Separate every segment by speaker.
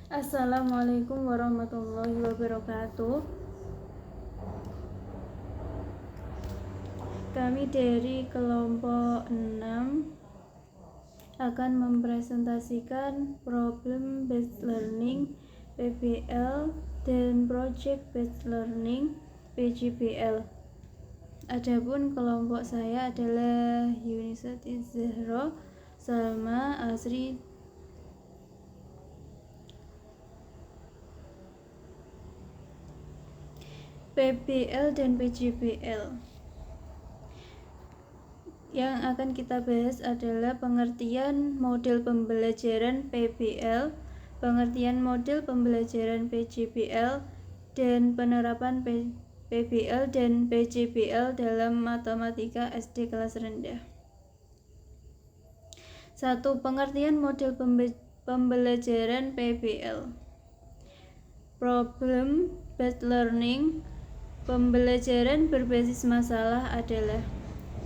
Speaker 1: Assalamualaikum warahmatullahi wabarakatuh. Kami dari kelompok 6 akan mempresentasikan problem based learning PBL dan project based learning PJBL. Adapun kelompok saya adalah Yunisati Zahra, Salma, Asri, PBL dan PJBL. Yang akan kita bahas adalah pengertian model pembelajaran PBL, pengertian model pembelajaran PJBL, dan penerapan PBL dan PJBL dalam matematika SD kelas rendah. 1. Pengertian model pembelajaran PBL. Problem based learning, pembelajaran berbasis masalah adalah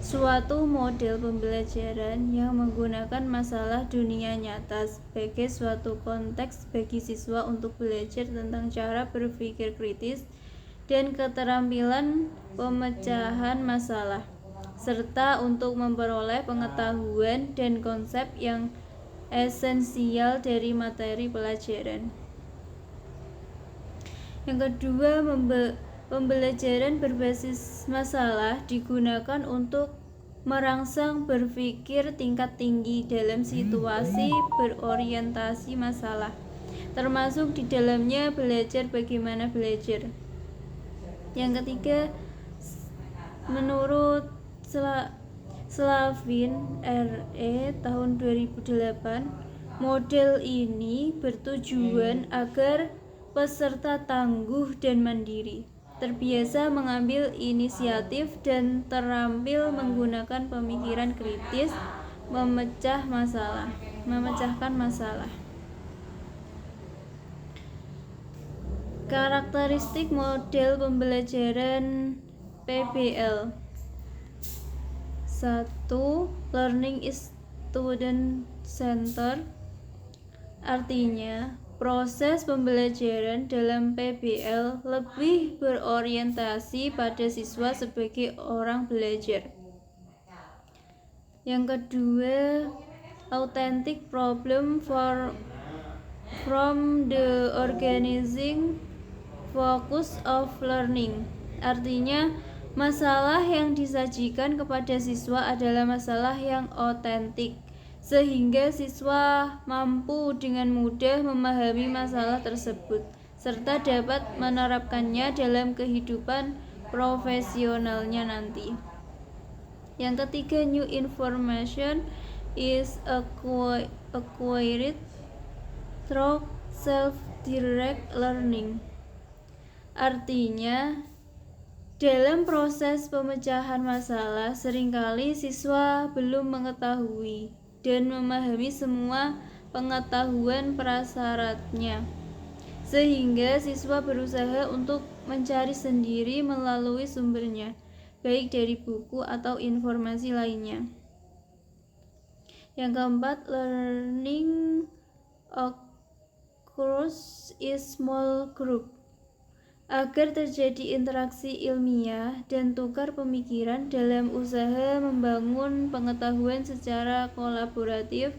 Speaker 1: suatu model pembelajaran yang menggunakan masalah dunia nyata sebagai suatu konteks bagi siswa untuk belajar tentang cara berpikir kritis dan keterampilan pemecahan masalah, serta untuk memperoleh pengetahuan dan konsep yang esensial dari materi pelajaran. Yang kedua, pembelajaran berbasis masalah digunakan untuk merangsang berpikir tingkat tinggi dalam situasi berorientasi masalah, termasuk di dalamnya belajar bagaimana belajar. Yang ketiga, menurut Slavin R.E. tahun 2008, model ini bertujuan agar peserta tangguh dan mandiri, terbiasa mengambil inisiatif dan terampil menggunakan pemikiran kritis, memecahkan masalah. Karakteristik model pembelajaran PBL. 1. Learning is student center. Artinya, proses pembelajaran dalam PBL lebih berorientasi pada siswa sebagai orang belajar. Yang kedua, authentic problem from the organizing focus of learning. Artinya, masalah yang disajikan kepada siswa adalah masalah yang otentik, sehingga siswa mampu dengan mudah memahami masalah tersebut serta dapat menerapkannya dalam kehidupan profesionalnya nanti. Yang ketiga, new information is acquired through self-direct learning. Artinya, dalam proses pemecahan masalah, seringkali siswa belum mengetahui dan memahami semua pengetahuan prasyaratnya, sehingga siswa berusaha untuk mencari sendiri melalui sumbernya, baik dari buku atau informasi lainnya. Yang keempat, learning occurs in small group. Agar terjadi interaksi ilmiah dan tukar pemikiran dalam usaha membangun pengetahuan secara kolaboratif,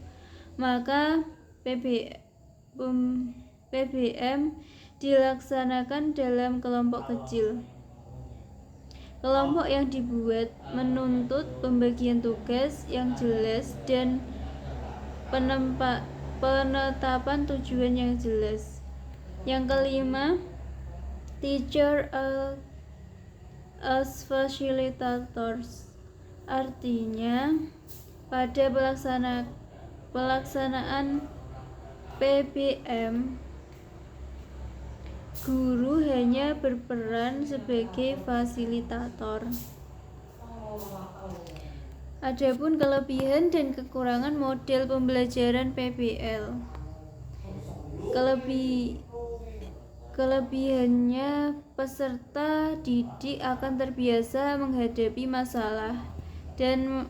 Speaker 1: maka PBM dilaksanakan dalam kelompok kecil. Kelompok yang dibuat menuntut pembagian tugas yang jelas dan penetapan tujuan yang jelas. Yang kelima, teacher as facilitators. Artinya, pada pelaksanaan PBM, guru hanya berperan sebagai fasilitator. Adapun kelebihan dan kekurangan model pembelajaran PBL. Kelebihannya, peserta didik akan terbiasa menghadapi masalah dan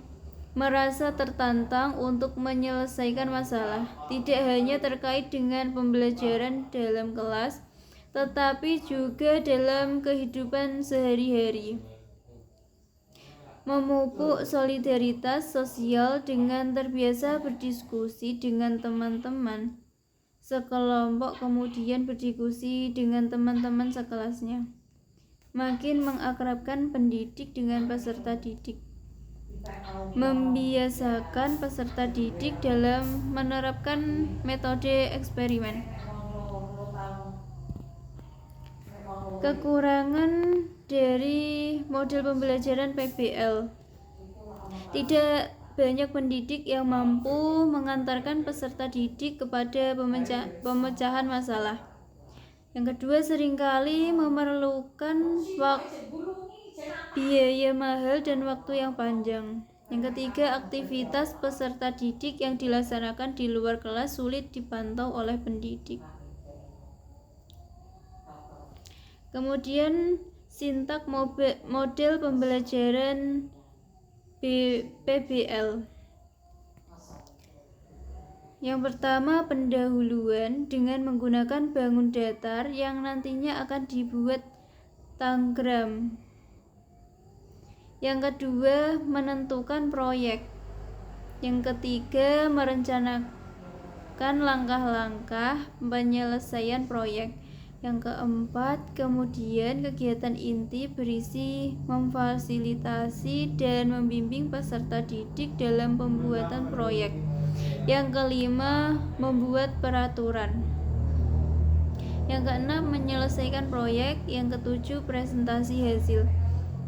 Speaker 1: merasa tertantang untuk menyelesaikan masalah, tidak hanya terkait dengan pembelajaran dalam kelas, tetapi juga dalam kehidupan sehari-hari. Memupuk solidaritas sosial dengan terbiasa berdiskusi dengan teman-teman sekelompok, kemudian berdiskusi dengan teman-teman sekelasnya. Makin mengakrabkan pendidik dengan peserta didik. Membiasakan peserta didik dalam menerapkan metode eksperimen. Kekurangan dari model pembelajaran PBL: tidak banyak pendidik yang mampu mengantarkan peserta didik kepada pemecahan masalah. Yang kedua, seringkali memerlukan biaya mahal dan waktu yang panjang. Yang ketiga, aktivitas peserta didik yang dilaksanakan di luar kelas sulit dipantau oleh pendidik. Kemudian, sintak model pembelajaran PBL. Yang pertama, pendahuluan dengan menggunakan bangun datar yang nantinya akan dibuat tanggram. Yang kedua, menentukan proyek. Yang ketiga, merencanakan langkah-langkah penyelesaian proyek. Yang keempat, kemudian kegiatan inti berisi memfasilitasi dan membimbing peserta didik dalam pembuatan proyek. Yang kelima, membuat peraturan. Yang keenam, menyelesaikan proyek. Yang ketujuh, presentasi hasil.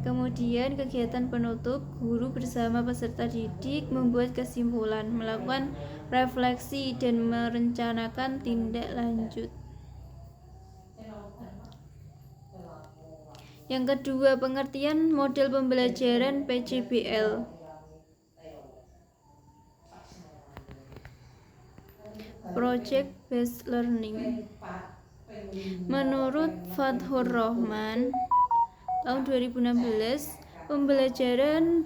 Speaker 1: Kemudian kegiatan penutup, guru bersama peserta didik membuat kesimpulan, melakukan refleksi, dan merencanakan tindak lanjut. Yang kedua, pengertian model pembelajaran PJBL. Project Based Learning. Menurut Fathur Rahman tahun 2016, pembelajaran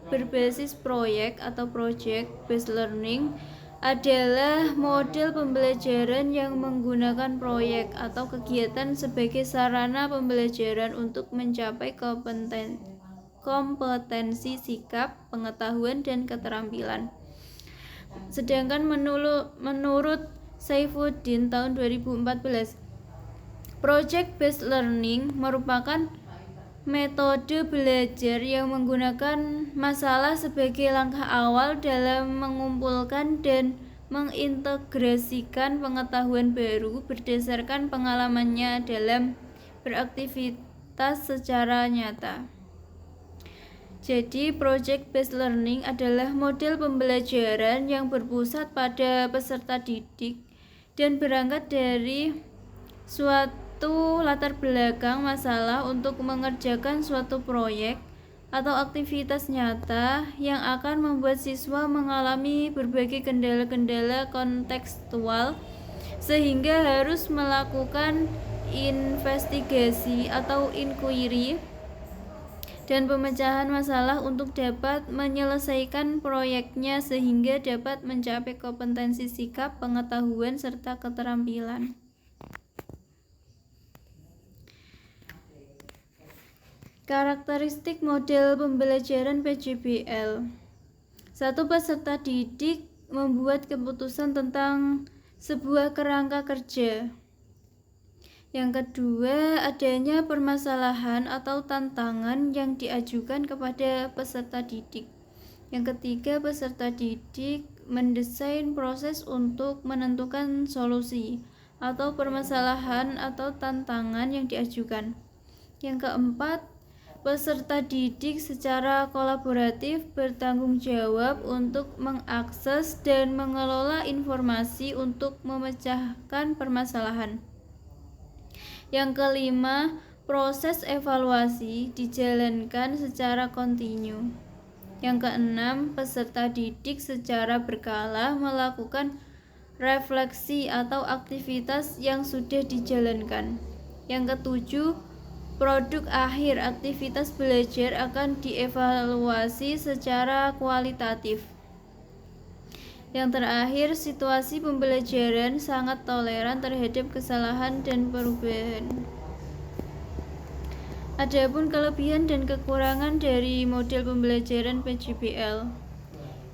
Speaker 1: berbasis proyek atau project based learning adalah model pembelajaran yang menggunakan proyek atau kegiatan sebagai sarana pembelajaran untuk mencapai kompetensi sikap, pengetahuan, dan keterampilan. Sedangkan menurut Saifuddin tahun 2014, project based learning merupakan metode belajar yang menggunakan masalah sebagai langkah awal dalam mengumpulkan dan mengintegrasikan pengetahuan baru berdasarkan pengalamannya dalam beraktivitas secara nyata. Jadi, project based learning adalah model pembelajaran yang berpusat pada peserta didik dan berangkat dari suatu latar belakang masalah untuk mengerjakan suatu proyek atau aktivitas nyata yang akan membuat siswa mengalami berbagai kendala-kendala kontekstual sehingga harus melakukan investigasi atau inquiry dan pemecahan masalah untuk dapat menyelesaikan proyeknya sehingga dapat mencapai kompetensi sikap, pengetahuan, serta keterampilan. Karakteristik model pembelajaran PJBL. 1. Peserta didik membuat keputusan tentang sebuah kerangka kerja. Yang kedua, adanya permasalahan atau tantangan yang diajukan kepada peserta didik. Yang ketiga, peserta didik mendesain proses untuk menentukan solusi atau permasalahan atau tantangan yang diajukan. Yang keempat, peserta didik secara kolaboratif bertanggung jawab untuk mengakses dan mengelola informasi untuk memecahkan permasalahan. Yang kelima, proses evaluasi dijalankan secara kontinu. Yang keenam, peserta didik secara berkala melakukan refleksi atau aktivitas yang sudah dijalankan. Yang ketujuh, Produk akhir aktivitas belajar akan dievaluasi secara kualitatif. Yang terakhir, situasi pembelajaran sangat toleran terhadap kesalahan dan perubahan. Adapun kelebihan dan kekurangan dari model pembelajaran PJBL.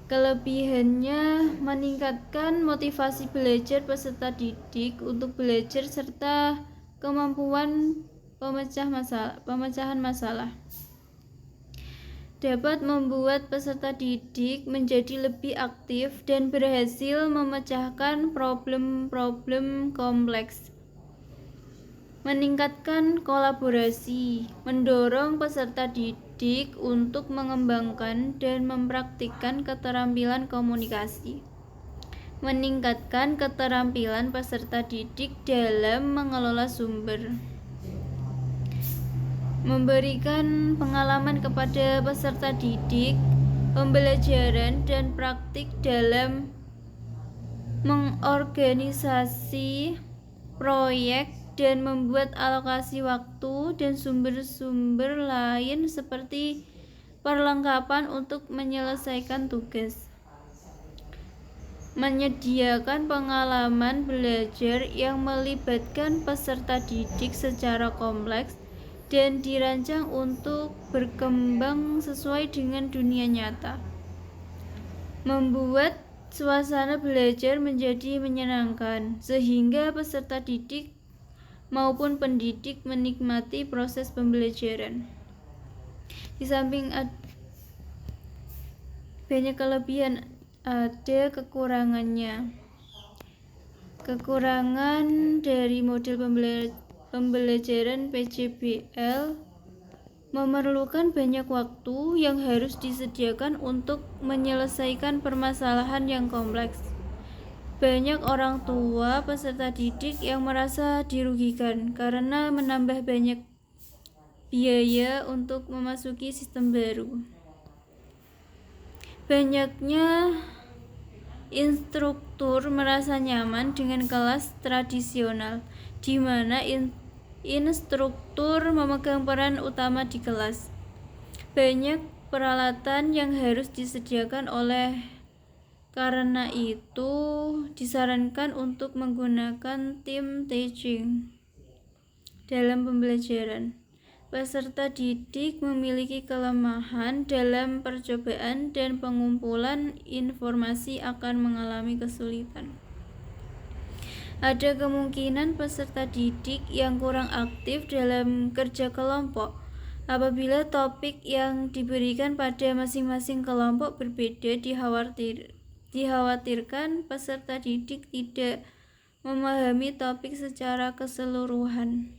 Speaker 1: Kelebihannya meningkatkan motivasi belajar peserta didik untuk belajar serta kemampuan pemecahan masalah. Dapat membuat peserta didik menjadi lebih aktif dan berhasil memecahkan problem-problem kompleks. Meningkatkan kolaborasi, mendorong peserta didik untuk mengembangkan dan mempraktikkan keterampilan komunikasi. Meningkatkan keterampilan peserta didik dalam mengelola sumber. Memberikan pengalaman kepada peserta didik, pembelajaran dan praktik dalam mengorganisasi proyek dan membuat alokasi waktu dan sumber-sumber lain seperti perlengkapan untuk menyelesaikan tugas. Menyediakan pengalaman belajar yang melibatkan peserta didik secara kompleks dan dirancang untuk berkembang sesuai dengan dunia nyata. Membuat suasana belajar menjadi menyenangkan, sehingga peserta didik maupun pendidik menikmati proses pembelajaran. Di samping banyak kelebihan, ada kekurangannya. Kekurangan dari model pembelajaran PJBL memerlukan banyak waktu yang harus disediakan untuk menyelesaikan permasalahan yang kompleks. Banyak orang tua peserta didik yang merasa dirugikan karena menambah banyak biaya untuk memasuki sistem baru. Banyaknya instruktur merasa nyaman dengan kelas tradisional, di mana instruktur memegang peran utama di kelas. Banyak peralatan yang harus disediakan karena itu disarankan untuk menggunakan tim teaching dalam pembelajaran. Peserta didik memiliki kelemahan dalam percobaan dan pengumpulan informasi akan mengalami kesulitan. Ada kemungkinan peserta didik yang kurang aktif dalam kerja kelompok apabila topik yang diberikan pada masing-masing kelompok berbeda. Dikhawatirkan peserta didik tidak memahami topik secara keseluruhan.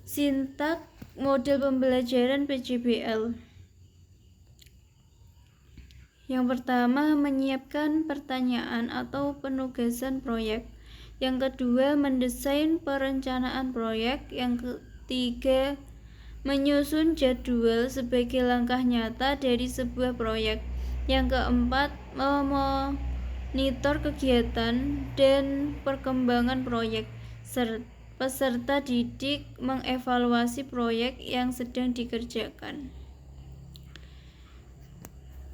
Speaker 1: Sintak model pembelajaran PJBL. Yang pertama, menyiapkan pertanyaan atau penugasan proyek. Yang kedua, mendesain perencanaan proyek. Yang ketiga, menyusun jadwal sebagai langkah nyata dari sebuah proyek. Yang keempat, memonitor kegiatan dan perkembangan proyek. Peserta didik mengevaluasi proyek yang sedang dikerjakan.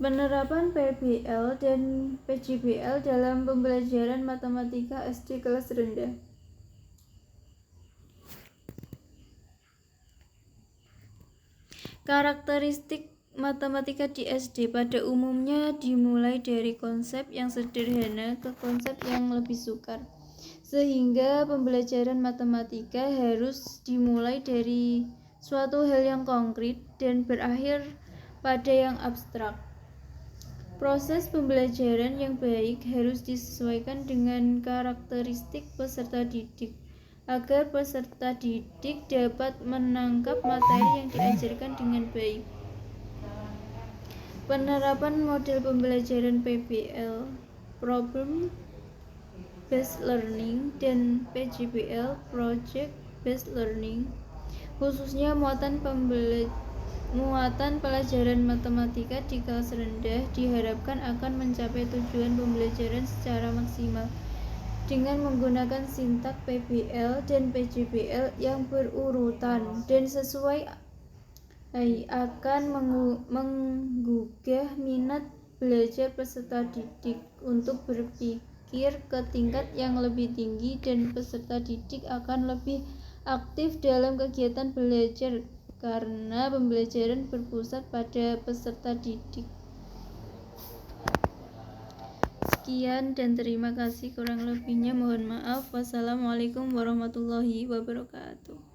Speaker 1: Penerapan PBL dan PJBL dalam pembelajaran matematika SD kelas rendah. Karakteristik matematika di SD pada umumnya dimulai dari konsep yang sederhana ke konsep yang lebih sukar, sehingga pembelajaran matematika harus dimulai dari suatu hal yang konkret dan berakhir pada yang abstrak. Proses pembelajaran yang baik harus disesuaikan dengan karakteristik peserta didik, agar peserta didik dapat menangkap materi yang diajarkan dengan baik. Penerapan model pembelajaran PBL, Problem Based Learning, dan PJBL, Project Based Learning, khususnya muatan pelajaran matematika di kelas rendah diharapkan akan mencapai tujuan pembelajaran secara maksimal. dengan menggunakan sintak PBL dan PJBL yang berurutan dan sesuai akan menggugah minat belajar peserta didik untuk berpikir ke tingkat yang lebih tinggi, dan peserta didik akan lebih aktif dalam kegiatan belajar karena pembelajaran berpusat pada peserta didik. Sekian dan terima kasih, kurang lebihnya mohon maaf. Wassalamualaikum warahmatullahi wabarakatuh.